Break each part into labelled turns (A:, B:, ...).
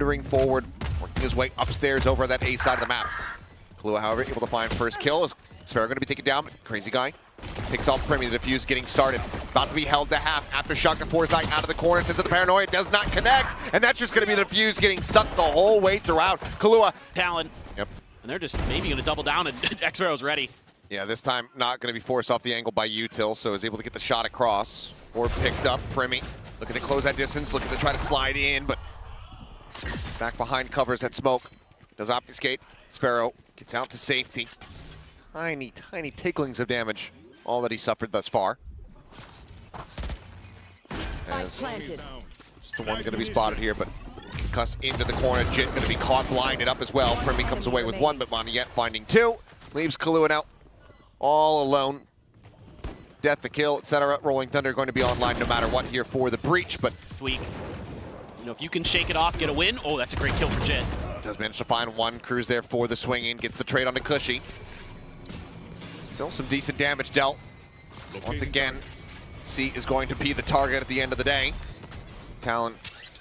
A: wandering forward, working his way upstairs over that A side of the map. Kahlua, however, able to find first kill. Is Sparrow going to be taken down? Crazy guy picks off Premi. The defuse getting started. About to be held to half. Aftershock to Forsyth out of the corner. Sends it to Paranoia. Does not connect. And that's just going to be the defuse getting stuck the whole way throughout. Kahlua.
B: Talon.
A: Yep.
B: And they're just maybe going to double down, and X-Arrow's ready.
A: Yeah, this time not going to be forced off the angle by Util, so is able to get the shot across. Or picked up. Premi looking to close that distance. Looking to try to slide in, but back behind covers that smoke. Does obfuscate. Sparrow gets out to safety. Tiny, tiny ticklings of damage. All that he suffered thus far. As just the one going to be spotted here, but cuss into the corner. Jit going to be caught blinded up as well. Premi comes away with one, but Moniette finding two. Leaves Kahlua out all alone. Death, the kill, etc. Rolling Thunder going to be online no matter what here for the breach, but
B: Weak. You know, if you can shake it off, get a win. Oh, that's a great kill for Jit.
A: does manage to find one. Cruz there for the swing in. Gets the trade onto Cushy. Still some decent damage dealt. Once again, C is going to be the target at the end of the day. Talon,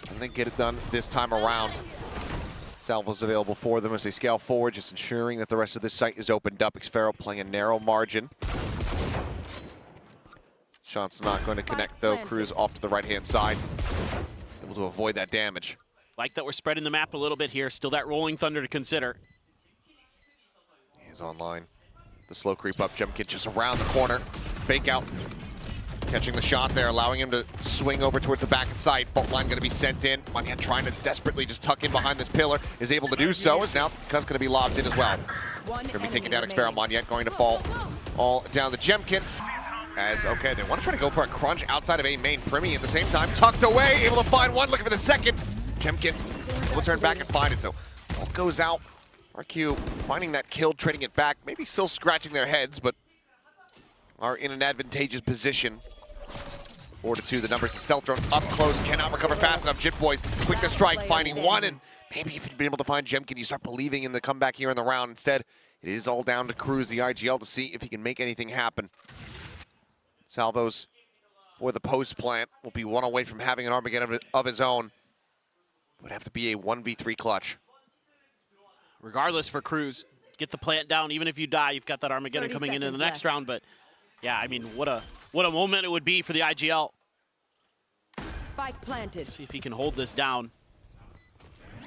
A: and then get it done this time around. Salvos available for them as they scale forward, just ensuring that the rest of this site is opened up. Xfero playing a narrow margin. Shot's not going to connect though. Cruz off to the right-hand side. Able to avoid that damage.
B: Like that we're spreading the map a little bit here. Still that Rolling Thunder to consider.
A: He's online. The slow creep up. Jump Kid just around the corner. Fake out. Catching the shot there, allowing him to swing over towards the back of sight. Fault line going to be sent in. Moniette trying to desperately just tuck in behind this pillar. Is able to do so. Is now Cuss going to be lobbed in as well. Going to be taking down Xfero. Moniette going to fall all down the Jemkin. As, okay, they want to try to go for a crunch outside of A main. Premi at the same time tucked away, able to find one, looking for the second. Jemkin will turn back and find it, so all goes out. RQ finding that kill, trading it back, maybe still scratching their heads, but are in an advantageous position. 4-2, the numbers. The stealth drone up close, cannot recover fast enough. Jit Boys quick to strike, finding one, and maybe if you'd been able to find Jemkin, you start believing in the comeback here in the round. Instead, it is all down to Cruz, the IGL, to see if he can make anything happen. Salvos for the post plant will be one away from having an Armageddon of his own. Would have to be a 1v3 clutch.
B: Regardless for Cruz, get the plant down. Even if you die, you've got that Armageddon coming in the next round. But yeah, I mean, what a moment it would be for the IGL.
C: Spike planted.
B: See if he can hold this down.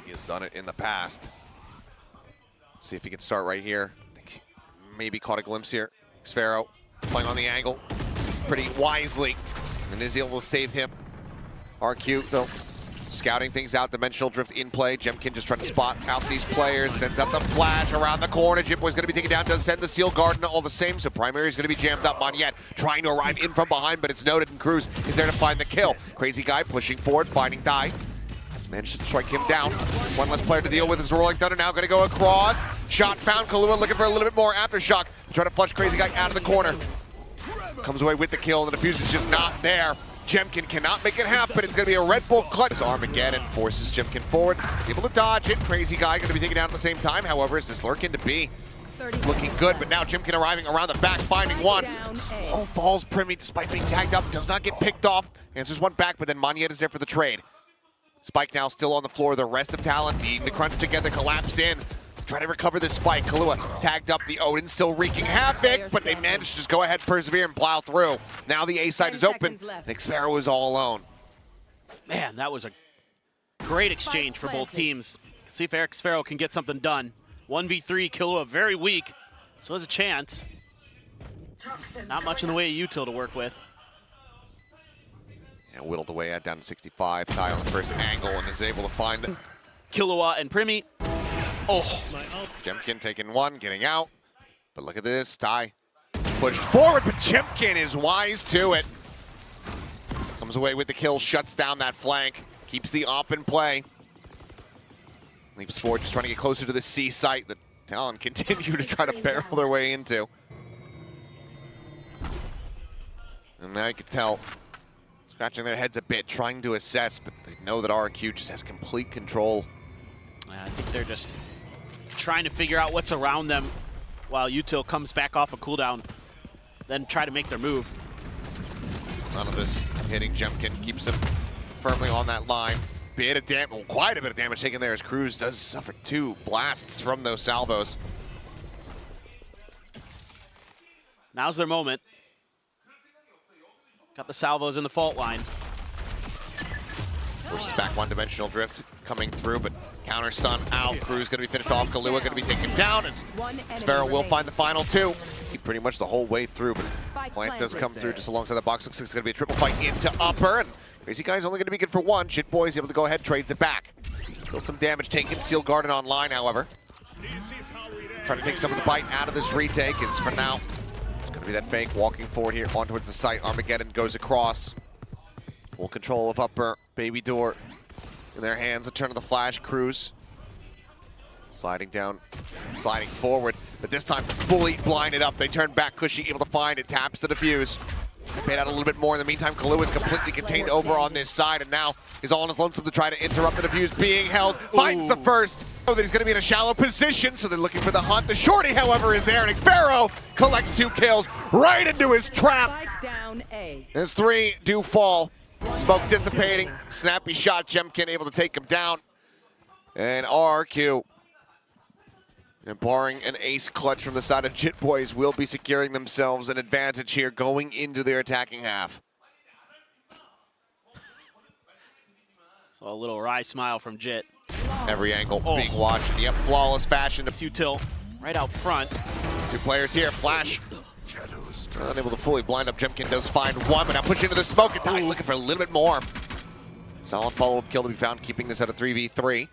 A: He has done it in the past. Let's see if he can start right here. I think he maybe caught a glimpse here. Xfero playing on the angle pretty wisely, and is able to save him. RQ, though, scouting things out. Dimensional drift in play. Jemkin just trying to spot out these players. Sends up the flash around the corner. Jitboy's going to be taken down. Does send the Seal Garden all the same, so Primary is going to be jammed up. Moniette trying to arrive in from behind, but it's noted, and Cruz is there to find the kill. Crazy guy pushing forward, finding Die. Has managed to strike him down. One less player to deal with is Rolling Thunder. Now going to go across. Shot found. Kahlua looking for a little bit more Aftershock. Trying to flush Crazy guy out of the corner. Comes away with the kill, and the defuse is just not there. Jemkin cannot make it happen. It's going to be a Red Bull clutch. Armageddon forces Jemkin forward. He's able to dodge it. Crazy guy going to be taken down at the same time. However, is this lurking to be looking good, but now Jemkin arriving around the back, finding one. Oh, falls Premi despite being tagged up. Does not get picked off. Answers one back, but then Moniette is there for the trade. Spike now still on the floor. The rest of Talon needing to crunch together, collapse in. Try to recover this spike. Kahlua tagged up. The Odin still wreaking havoc, but they managed to just go ahead, persevere, and plow through. Now the A side is open, and Xfero is all alone.
B: Man, that was a great exchange for both teams. See if Xfero can get something done. 1v3, Kahlua very weak, so has a chance. Not much in the way of util to work with.
A: And whittled away at down to 65. Ty on the first angle and is able to find
B: Kahlua and Premi. Oh,
A: Jemkin taking one, getting out. But look at this, Ty pushed forward, but Jemkin is wise to it. Comes away with the kill, shuts down that flank, keeps the op in play. Leaps forward, just trying to get closer to the C site that Talon continue to try to barrel their way into. And now you can tell, scratching their heads a bit, trying to assess, but they know that RQ just has complete control.
B: I think they're just trying to figure out what's around them while util comes back off a cooldown, then try to make their move.
A: None of this hitting Jemkin keeps him firmly on that line. bit of damage, well, quite a bit of damage taken there as Cruz does suffer 2 blasts from those salvos.
B: Now's their moment. Got the salvos in the fault line.
A: Forces back one-dimensional drift coming through, but counter stun out. Cruz going to be finished off. Kahlua going to be taken down. And Sparrow will find the final 2. Pretty much the whole way through, but Plant does come through just alongside the box. Looks like it's going to be a triple fight into upper, and Crazy Guy's only going to be good for 1. Jit Boy's able to go ahead, trades it back. Still some damage taken. Steel Garden online, however. Trying to take some of the bite out of this retake is for now. It's going to be that fake walking forward here on towards the site. Armageddon goes across. Full control of upper. Baby door in their hands. A turn of the flash. Cruz sliding down, sliding forward, but this time fully blinded up. They turn back. Cushy able to find it. Taps the defuse. Paid out a little bit more. In the meantime, Kahlua is completely contained over on this side, and now is all on his lonesome to try to interrupt the defuse being held. Finds the first. Oh, that he's going to be in a shallow position, so they're looking for the hunt. The shorty, however, is there, and Sparrow collects 2 kills right into his trap. As 3 do fall. Smoke dissipating. Snappy shot. Jemkin able to take him down. And RQ, and barring an ace clutch from the side of Jit Boys, will be securing themselves an advantage here going into their attacking half.
B: So a little wry smile from Jit.
A: Every angle being watched. Yep, flawless fashion.
B: Util right out front.
A: 2 players here. Flash. Unable to fully blind up. Jemkin does find 1, but now push into the smoke and die, looking for a little bit more. Solid follow-up kill to be found, keeping this at a 3v3.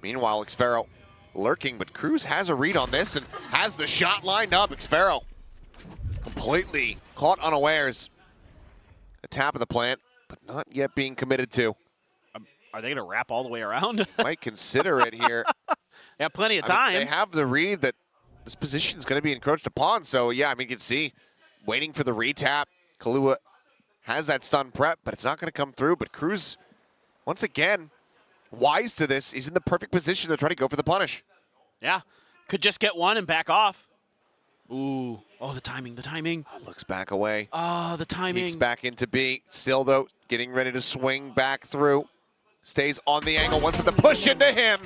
A: Meanwhile, Xfero lurking, but Cruz has a read on this and has the shot lined up. Xfero completely caught unawares. A tap of the plant, but not yet being committed to.
B: Are they going to wrap all the way around?
A: Might consider it here.
B: They have plenty of time.
A: They have the read that this position is going to be encroached upon. So, yeah, I mean, you can see waiting for the retap. Kahlua has that stun prep, but it's not going to come through. But Cruz, once again, wise to this, is in the perfect position to try to go for the punish.
B: Yeah, could just get 1 and back off. Ooh, oh, the timing, the timing.
A: Looks back away.
B: Oh, the timing.
A: Peeks back into B. Still, though, getting ready to swing back through. Stays on the angle, wants it to push into him.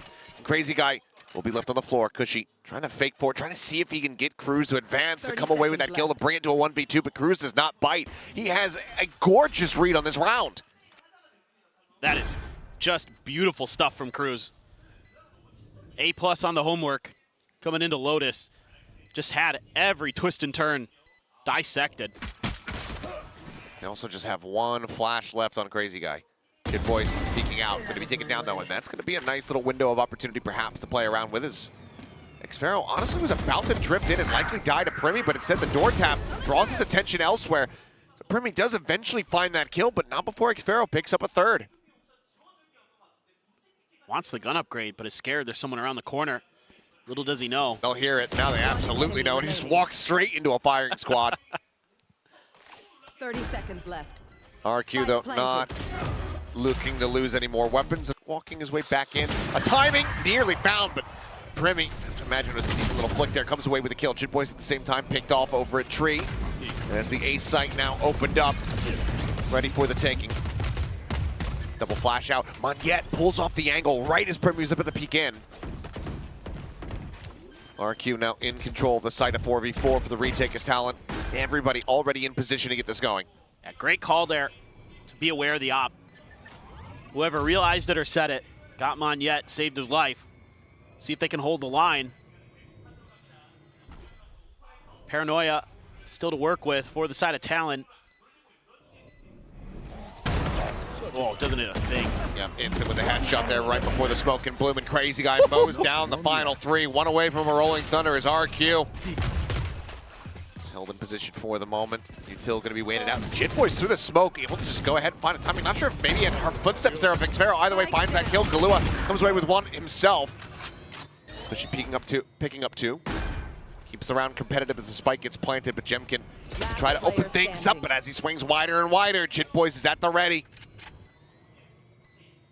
A: Crazy Guy will be left on the floor. Cushy trying to fake for it, trying to see if he can get Cruz to advance to come away with that kill to bring it to a 1v2, but Cruz does not bite. He has a gorgeous read on this round.
B: That is just beautiful stuff from Cruz. A+ on the homework. Coming into Lotus. Just had every twist and turn dissected.
A: They also just have 1 flash left on Crazy Guy. Jit Boys peeking out, going to be taken down though, and that's going to be a nice little window of opportunity perhaps to play around with his. Xfero honestly was about to drift in and likely die to Primi, but instead the door tap draws his attention elsewhere. So Primi does eventually find that kill, but not before Xfero picks up a 3rd.
B: Wants the gun upgrade, but is scared there's someone around the corner. Little does he know.
A: They'll hear it. Now they absolutely know. And he just walks straight into a firing squad.
C: 30 seconds left.
A: RQ, though, not looking to lose any more weapons. Walking his way back in. A timing nearly found, but Primi, imagine it was a decent little flick there, comes away with a kill. Jit Boys at the same time picked off over a tree. As the A site now opened up, ready for the taking. Double flash out. Monette pulls off the angle right as Primi was up at the peek in. RQ now in control of the site of 4v4 for the retake as Talon. Everybody already in position to get this going.
B: Yeah, great call there to be aware of the op. Whoever realized it or said it, got Monette, saved his life. See if they can hold the line. Paranoia still to work with for the side of Talon. Oh, doesn't it a thing?
A: Yeah, instant with a headshot there right before the smoke and bloom, and Crazy Guy mows down the final 3. 1 away from a Rolling Thunder is RQ. He's held in position for the moment. Util going to be waited out. Jit Boys through the smoke, able to just go ahead and find a timing. Not sure if maybe in her footsteps there of Xfero. Either way, finds that kill. Kahlua comes away with 1 himself. But she picking up two. Keeps the round competitive as the spike gets planted, but Jemkin try to open things up, but as he swings wider and wider, Jit Boys is at the ready.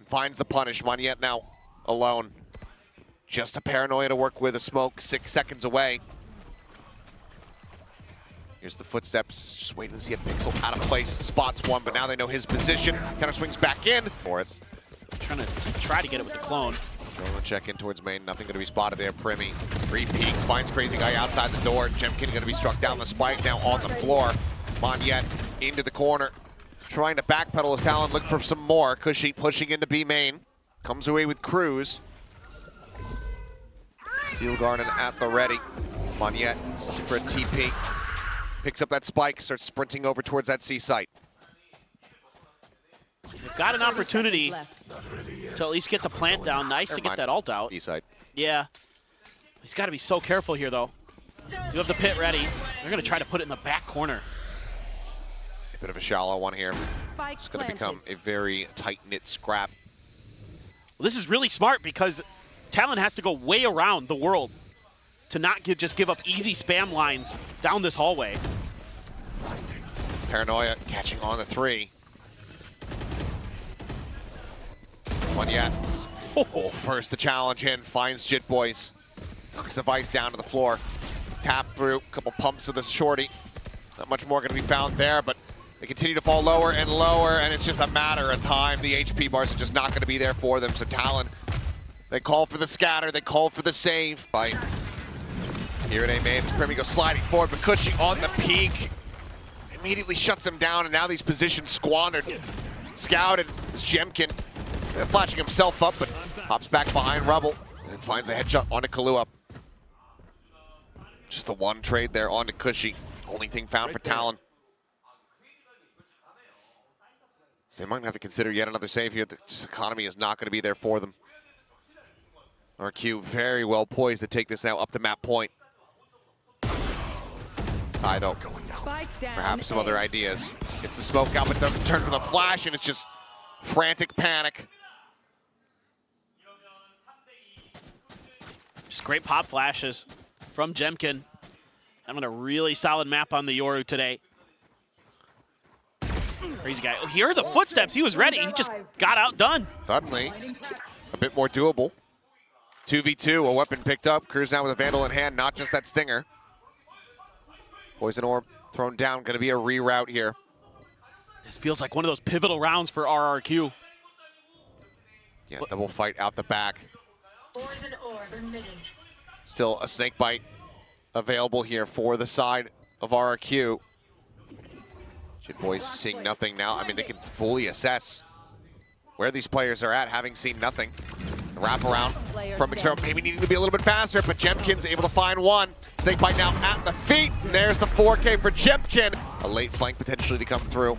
A: Finds the punish. Monette now alone. Just a Paranoia to work with. A smoke 6 seconds away. Here's the footsteps. Just waiting to see a pixel out of place. Spots 1, but now they know his position. Kind of swings back in for it.
B: try to get it with the clone.
A: Going to check in towards main. Nothing going to be spotted there. Primi. 3 peeks. Finds Crazy Guy outside the door. Jemkin going to be struck down the spike. Now on the floor. Monyet into the corner. Trying to backpedal his Talon. Look for some more. Cushy pushing into B main. Comes away with Cruz. Steel Garden at the ready. Monyet for a TP. Picks up that spike. Starts sprinting over towards that C site.
B: They've got an opportunity to at least get the plant down. Nice to get that ult out.
A: B side.
B: Yeah. He's got to be so careful here, though. You have the pit ready. They're going to try to put it in the back corner.
A: A bit of a shallow one here. It's going to become a very tight-knit scrap.
B: Well, this is really smart because Talon has to go way around the world to not just give up easy spam lines down this hallway.
A: Paranoia catching on the 3. Monyet. Oh, first the challenge in, finds Jit Boys. Knocks the Vice down to the floor. Tap through, couple pumps of the shorty. Not much more going to be found there, but they continue to fall lower and lower, and it's just a matter of time. The HP bars are just not going to be there for them, so Talon, they call for the scatter, they call for the save. Fight. Here at A main, Primi goes sliding forward, but Cushy on the peak. Immediately shuts him down, and now these positions squandered. Scouted is Jemkin. Flashing himself up, but hops back behind Rubble and finds a headshot onto Kahlua. Just the one trade there onto Cushy. Only thing found for Talon. So they might have to consider yet another save here. This economy is not going to be there for them. RQ very well poised to take this now up to map point. Tidal. Perhaps some other ideas. Gets the smoke out, but doesn't turn to the flash, and it's just frantic panic.
B: Just great pop flashes from Jemkin. Having a really solid map on the Yoru today. Crazy Guy. Oh, here are the footsteps. He was ready. He just got outdone.
A: Suddenly, a bit more doable. 2v2, a weapon picked up. Cruz now with a Vandal in hand, not just that Stinger. Poison Orb thrown down. Going to be a reroute here.
B: This feels like one of those pivotal rounds for RRQ.
A: Yeah, double fight out the back. Still a snake bite available here for the side of RRQ. Jit Boys seeing nothing now. I mean, they can fully assess where these players are at, having seen nothing. The wraparound from Xfero maybe needing to be a little bit faster, but Jemkin's able to find one. Snake bite now at the feet, and there's the 4K for Jemkin. A late flank potentially to come through.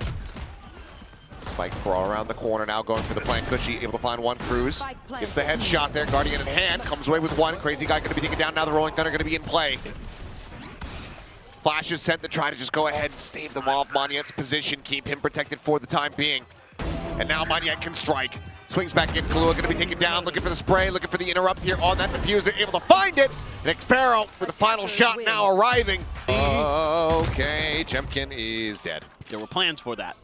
A: Spike crawl around the corner now, going for the plant. Cushy able to find one. Cruz gets the headshot there. Guardian in hand, comes away with one. Crazy Guy going to be taken down now. The Rolling Thunder going to be in play. Flash is sent to try to just go ahead and stave them off. Monyet's position, keep him protected for the time being. And now Monyet can strike. Swings back in. Kahlua going to be taken down, looking for the spray, looking for the interrupt here on that diffuser. Able to find it. And Xfero with the final shot now arriving. Okay, Jemkin is dead.
B: There were plans for that.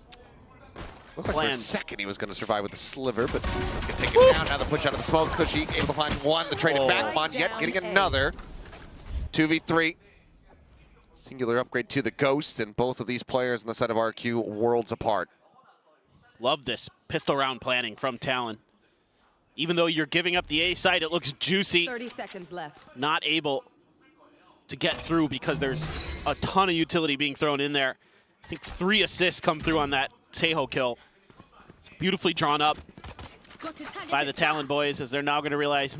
A: Looked like for a second he was going to survive with the sliver, but he's going to take it down. Now the push out of the smoke. Cushy able to find one. The trade it back. Monyet getting another. 2v3. Singular upgrade to the Ghost, and both of these players on the side of RQ worlds apart.
B: Love this pistol round planning from Talon. Even though you're giving up the A side, it looks juicy.
C: 30 seconds left.
B: Not able to get through because there's a ton of utility being thrown in there. I think 3 assists come through on that Tejo kill. It's beautifully drawn up by the Talon boys as they're now going to realize,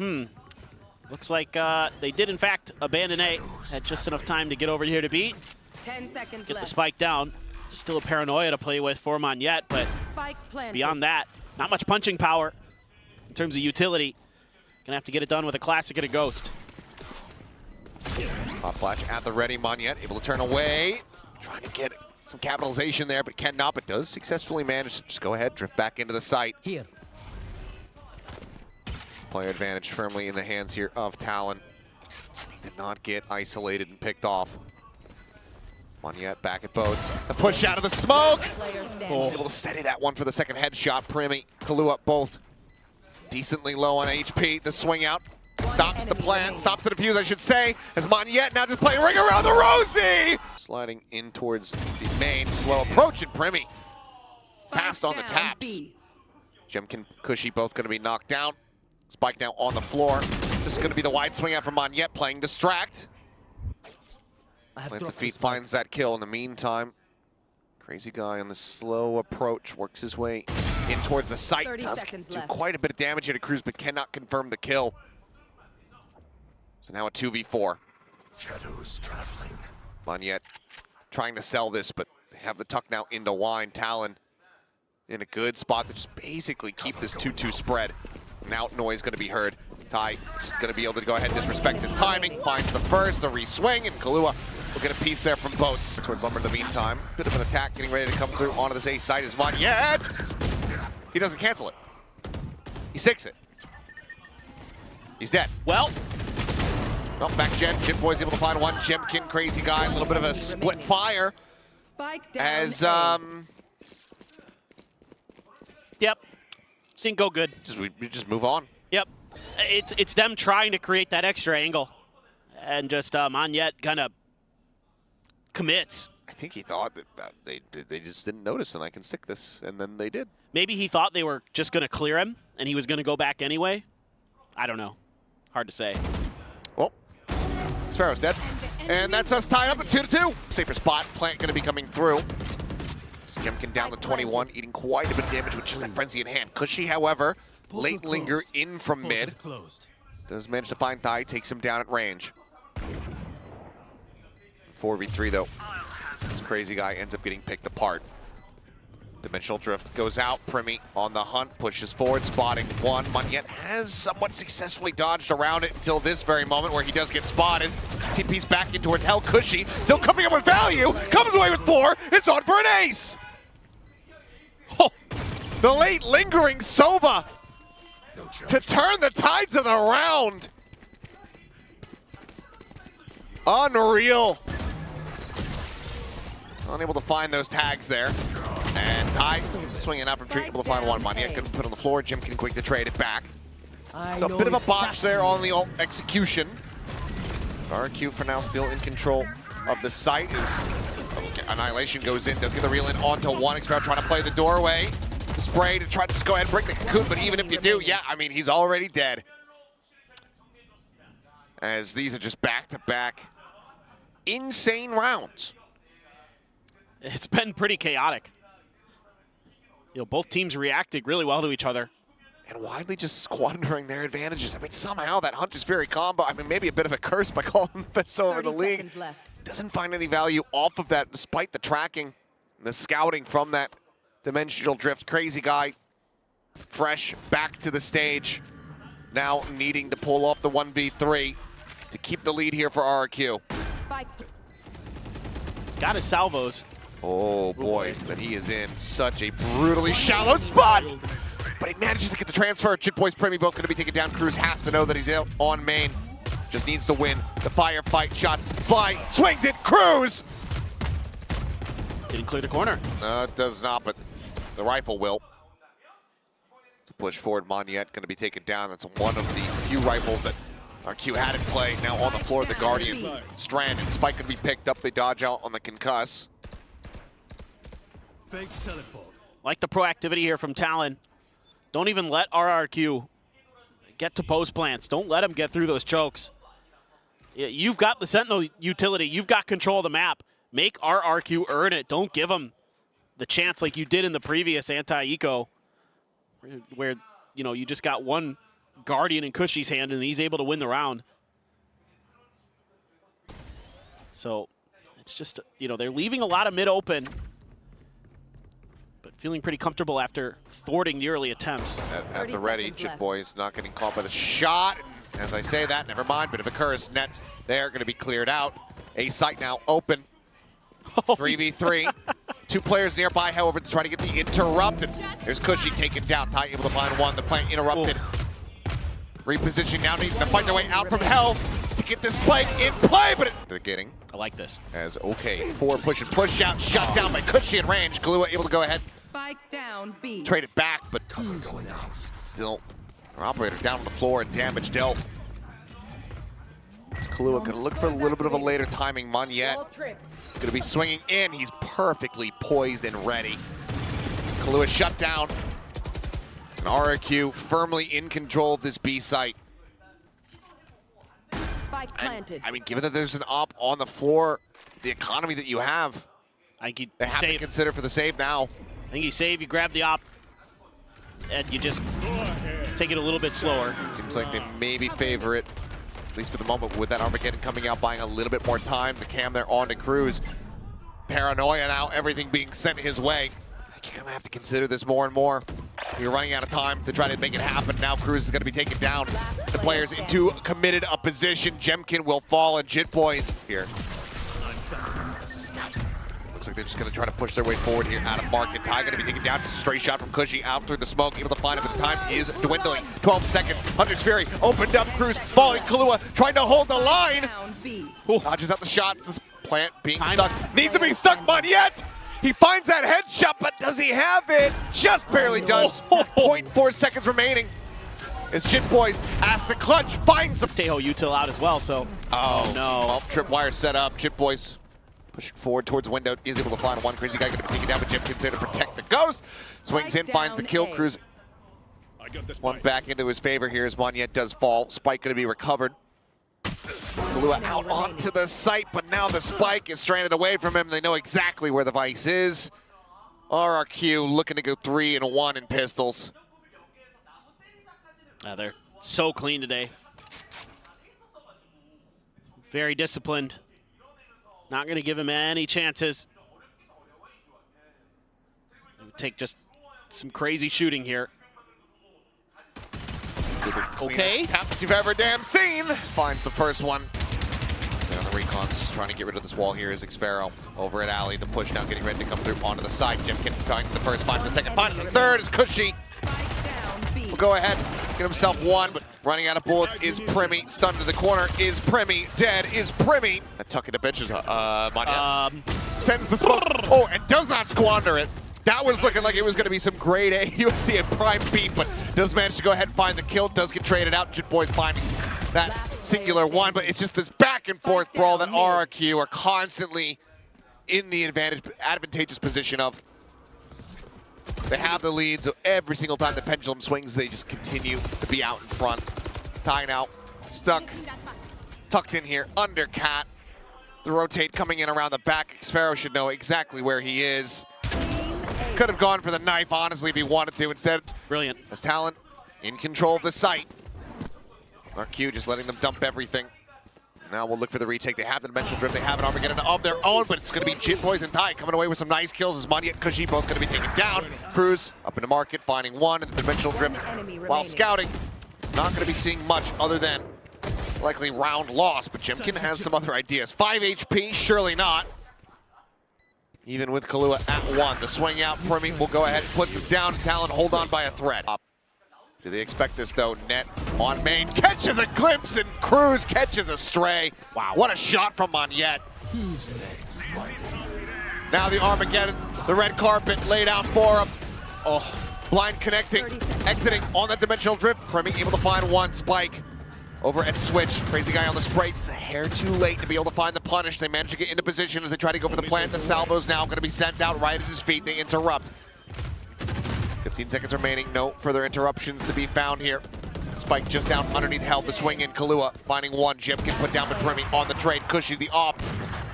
B: looks like they did in fact abandon A. Had just enough time to get over here to B.
C: 10 seconds
B: Get
C: left.
B: the spike down. Still a Paranoia to play with for Monyet, but beyond that, not much punching power in terms of utility. Gonna have to get it done with a classic and a Ghost.
A: Pop flash at the ready. Monyet able to turn away. Trying to get some capitalization there, but cannot, but does successfully manage to just go ahead, drift back into the site.
D: Here.
A: Player advantage firmly in the hands here of Talon. Did not get isolated and picked off. Monyet back at boats. The push out of the smoke! He's able to steady that one for the second headshot. Primi, Kahlua both decently low on HP. The swing out stops the plan, stops the defuse, I should say, as Monyet now just playing ring around the rosy! Sliding in towards the main, slow approach, and Primi fast on the taps. Jemkin, Cushy both going to be knocked down. Spike now on the floor. This is going to be the wide swing out from Monette playing Distract. Lance of Feet finds that kill in the meantime. Crazy guy on the slow approach works his way in towards the site.
C: 30
A: Does
C: seconds
A: do
C: left.
A: quite a bit of damage here to Cruz, but cannot confirm the kill. So now a 2v4.
D: Shadows traveling.
A: Monette trying to sell this, but they have the tuck now into Wine. Talon in a good spot to just basically keep this 2-2 spread. Now noise going to be heard. Ty just going to be able to go ahead and disrespect his timing. Finds the first, the re-swing, and Kahlua will get a piece there from Boats. Towards Lumber in the meantime. Bit of an attack getting ready to come through onto this A side is Monette. He doesn't cancel it. He sticks it. He's dead.
B: Well,
A: Back Jen. Chip Boy's able to find one. Jemkin, Crazy Guy, a little bit of a split fire.
C: Spike down.
A: As
B: yep. Didn't go good.
A: we just move on.
B: Yep. It's them trying to create that extra angle. And just Monette kind of commits.
A: I think he thought that they just didn't notice and I can stick this, and then they did.
B: Maybe he thought they were just going to clear him and he was going to go back anyway. I don't know. Hard to say.
A: Well, Sparrow's dead. And that's us tied up at 2-2. Safer spot. Plant going to be coming through. Jemkin down to 21, eating quite a bit of damage with just that frenzy in hand. Cushy, however, late linger in from mid. Does manage to find Thai, takes him down at range. 4v3 though. This Crazy Guy ends up getting picked apart. Dimensional Drift goes out. Primi on the hunt, pushes forward, spotting one. Monette has somewhat successfully dodged around it until this very moment where he does get spotted. TP's back in towards Hell. Cushy still coming up with value. Comes away with 4. It's on for an ace. Oh, the late lingering Sova to turn the tides of the round. Unreal. Unable to find those tags there. And Ty swinging out from tree, able to find one. Monette couldn't put on the floor. Jim can quick to trade it back. So a bit of a botch there on the ult execution. RQ for now still in control of the site. Annihilation goes in, does get the reel in onto one. Xpero trying to play the doorway. The spray to try to just go ahead and break the cocoon, but even if you do, yeah, I mean, he's already dead. As these are just back-to-back insane rounds.
B: It's been pretty chaotic. Both teams reacted really well to each other.
A: And widely just squandering their advantages. I mean, somehow that Hunter's Fury combo, I mean, maybe a bit of a curse by calling him best over the league. Doesn't find any value off of that despite the tracking and the scouting from that Dimensional Drift. Crazy Guy, fresh, back to the stage. Now needing to pull off the 1v3 to keep the lead here for RRQ.
B: He's got his salvos.
A: Oh boy, but he is in such a brutally shallow spot. But he manages to get the transfer. Chip Boy's Primi both going to be taken down. Cruz has to know that he's out on main. Just needs to win the firefight. Shots fly, swings it. Cruz!
B: Didn't clear the corner.
A: It does not, but the rifle will. To push forward, Monette going to be taken down. That's one of the few rifles that RQ had in play. Now on the floor, the Guardian stranded. Spike going to be picked up. They dodge out on the concuss.
D: Fake teleport.
B: Like the proactivity here from Talon. Don't even let RRQ get to post plants. Don't let them get through those chokes. You've got the Sentinel utility. You've got control of the map. Make RRQ earn it. Don't give them the chance like you did in the previous anti-eco where you just got one Guardian in Cushy's hand and he's able to win the round. So it's just, they're leaving a lot of mid open, but feeling pretty comfortable after thwarting the early attempts.
A: At the ready, Chip Boy's not getting caught by the shot. As I say that, never mind, bit of a curse. Net there, going to be cleared out. A site now open. 3v3. 2 players nearby, however, to try to get the interrupted. There's Cushy taken down. Ty able to find one. The plant interrupted. Repositioning now, needing to fight their way out from Hell to get this spike in play, but they're getting.
B: I like this.
A: As okay, 4 push and push out, shot down by Cushy at range. Kahlua able to go ahead.
C: Spike down B.
A: Trade it back, but still, our operator down on the floor and damage dealt. Kahlua gonna look for a little bit of a later timing. Monette gonna be swinging in. He's perfectly poised and ready. Kahlua shut down. And RRQ firmly in control of this B site.
C: Spike planted.
A: I mean, given that there's an op on the floor, the economy that you have,
B: I think you
A: they have to
B: save.
A: consider for the save now.
B: I think you save, you grab the op, and you just take it a little bit slower.
A: Seems like they maybe favor it, at least for the moment, with that Armageddon coming out, buying a little bit more time. The cam there on to Cruz. Paranoia now, everything being sent his way. You're gonna have to consider this more and more. You're running out of time to try to make it happen. Now Cruz is gonna be taken down. The players into committed a position. Jemkin will fall, and Jit Boys here. Looks like they're just gonna try to push their way forward here out of market. Ty gonna be taken down, just a straight shot from Cushy out through the smoke, able to find him, but the time is dwindling. 12 seconds, Hunter's Fury opened up, Cruz falling, Kahlua trying to hold the line.
C: Down B.
A: Dodges out the shots, this plant being
B: Time.
A: stuck. Needs to be stuck, Monyet! He finds that headshot, but does he have it? Just barely does. 0.4 seconds remaining. As Jit Boys ask the clutch, finds the
B: Tejo util out as well, so. Oh no.
A: Well, tripwire set up. Jit Boys pushing forward towards the window, is able to find one crazy guy, gonna be taken down, but Jim there to protect the ghost. Swings in, finds the kill. Cruz one back into his favor here as Monyet does fall. Spike gonna be recovered. Kahlua out onto the site, but now the spike is stranded away from him. They know exactly where the vice is. RRQ looking to go 3-1 in pistols.
B: They're so clean today. Very disciplined. Not going to give him any chances. Take just some crazy shooting here. Okay.
A: Taps you've ever damn seen. Finds the first one. And on the recon, just trying to get rid of this wall here is Xfero. Over at Alley, the push now getting ready to come through onto the side. Jemkin finding the first, finding the second, finding the third is Cushy.
C: Spike down B.
A: Will go ahead, get himself one, but running out of bullets is Primmy. Stunned to the corner is Primmy. Dead is Primmy. A tuck into bitches. Monyet sends the smoke. Oh, and does not squander it. That was looking like it was going to be some grade A USD and prime beat, but does manage to go ahead and find the kill. Does get traded out. Jit Boys finding that singular one, but it's just this back and forth brawl that RRQ are constantly in the advantageous position of. They have the lead, so every single time the pendulum swings, they just continue to be out in front. Ty now stuck, tucked in here, under Cat. The rotate coming in around the back. Xfero should know exactly where he is. Could have gone for the knife, honestly, if he wanted to. Instead,
B: Brilliant.
A: as Talon in control of the site. RQ just letting them dump everything. Now we'll look for the retake. They have the dimensional drift. They have an Armageddon of their own, but it's going to be Jit Boys and Ty coming away with some nice kills as Monyet and Cushy both going to be taken down. Cruz up into market, finding one, and the dimensional drift while scouting. He's not going to be seeing much other than likely round loss, but Jemkin has some other ideas. 5 HP, surely not. Even with Kahlua at 1. The swing out, Primmy will go ahead and puts him down. Talon hold on by a thread. Do they expect this though? Net on main, catches a glimpse, and Cruz catches a stray.
B: Wow.
A: What a shot from Monyet. Now the Armageddon, the red carpet laid out for him. Oh, blind connecting, exiting on that dimensional drift. Primmy able to find one. Spike over at Switch. Crazy guy on the spray. Just a hair too late to be able to find the punish. They manage to get into position as they try to go for the plant. The salvo's now going to be sent out right at his feet. They interrupt. 15 seconds remaining. No further interruptions to be found here. Spike just down underneath held the swing in. Kahlua finding one. Jemkin put down, but Primmy on the trade. Cushy the off.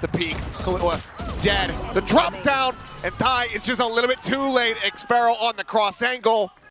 A: The peak. Kahlua dead. The drop down. And Ty, it's just a little bit too late. Xfero on the cross angle.